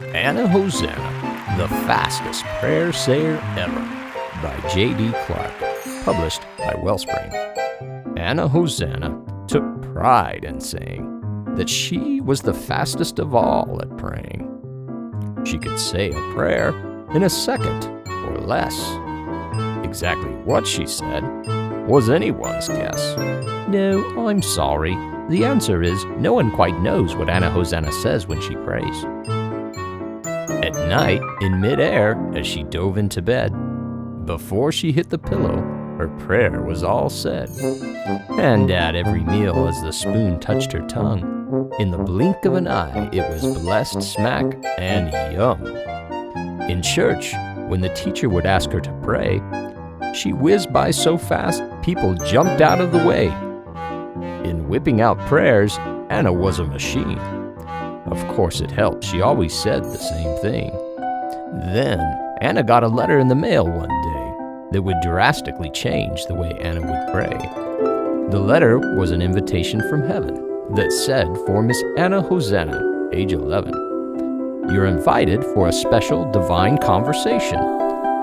Anna Hosanna, the fastest prayer sayer ever, by J.D. Clark, published by Wellspring. Anna Hosanna took pride in saying that she was the fastest of all at praying. She could say a prayer in a second or less. Exactly what she said was anyone's guess. No, I'm sorry. The answer is no one quite knows what Anna Hosanna says when she prays. At night, in midair, as she dove into bed, before she hit the pillow, her prayer was all said. And at every meal, as the spoon touched her tongue, in the blink of an eye, it was blessed, smack, and yum. In church, when the teacher would ask her to pray, she whizzed by so fast, people jumped out of the way. In whipping out prayers, Anna was a machine. Of course it helped, she always said the same thing. Then, Anna got a letter in the mail one day that would drastically change the way Anna would pray. The letter was an invitation from heaven that said for Miss Anna Hosanna, age 11, "You're invited for a special divine conversation.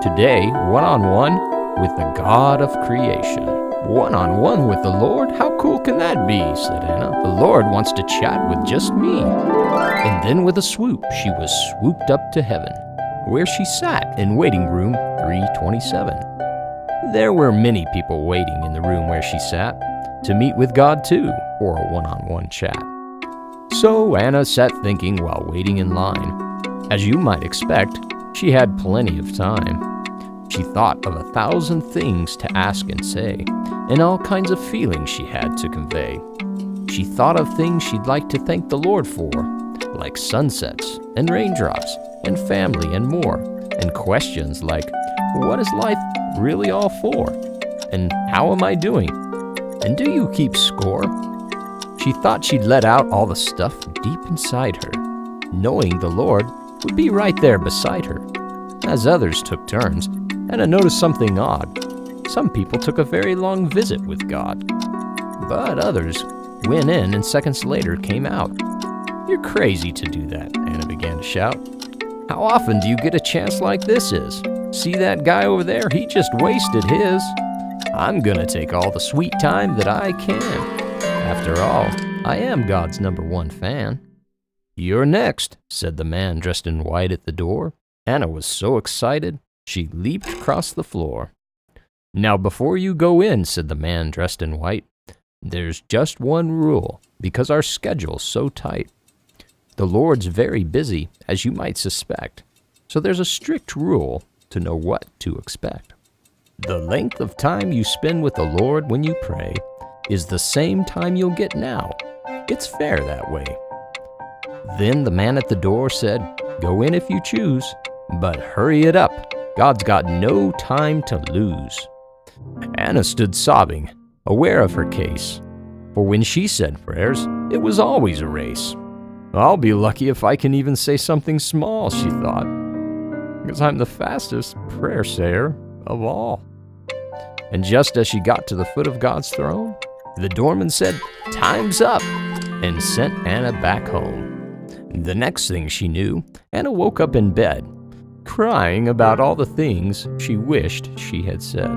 Today, one-on-one with the God of creation." One-on-one with the Lord? How cool can that be? Said Anna. The Lord wants to chat with just me. And then with a swoop, she was swooped up to heaven, where she sat in waiting room 327. There were many people waiting in the room where she sat to meet with God too for a one-on-one chat. So Anna sat thinking while waiting in line. As you might expect, she had plenty of time. She thought of 1,000 things to ask and say, and all kinds of feelings she had to convey. She thought of things she'd like to thank the Lord for, like sunsets and raindrops and family and more, and questions like, what is life really all for? And how am I doing? And do you keep score? She thought she'd let out all the stuff deep inside her, knowing the Lord would be right there beside her. As others took turns, Anna noticed something odd. Some people took a very long visit with God, but others went in and seconds later came out. You're crazy to do that, Anna began to shout. How often do you get a chance like this is? See that guy over there? He just wasted his. I'm gonna take all the sweet time that I can. After all, I am God's #1 fan. You're next, said the man dressed in white at the door. Anna was so excited, she leaped across the floor. Now before you go in, said the man dressed in white, there's just one rule, because our schedule's so tight. The Lord's very busy, as you might suspect, so there's a strict rule to know what to expect. The length of time you spend with the Lord when you pray is the same time you'll get now. It's fair that way. Then the man at the door said, go in if you choose, but hurry it up. God's got no time to lose. Anna stood sobbing, aware of her case. For when she said prayers, it was always a race. I'll be lucky if I can even say something small, she thought, because I'm the fastest prayer sayer of all. And just as she got to the foot of God's throne, the doorman said, time's up, and sent Anna back home. The next thing she knew, Anna woke up in bed, crying about all the things she wished she had said.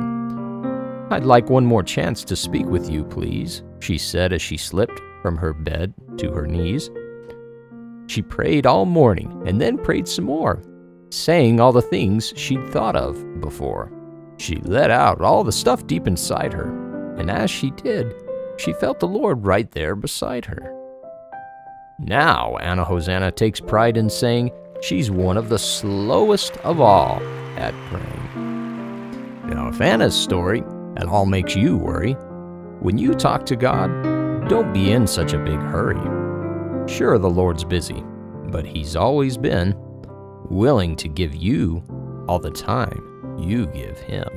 I'd like one more chance to speak with you, please, she said as she slipped from her bed to her knees. She prayed all morning and then prayed some more, saying all the things she'd thought of before. She let out all the stuff deep inside her, and as she did, she felt the Lord right there beside her. Now Anna Hosanna takes pride in saying she's one of the slowest of all at praying. Now, if Anna's story at all makes you worry, when you talk to God, don't be in such a big hurry. Sure, the Lord's busy, but He's always been willing to give you all the time you give Him.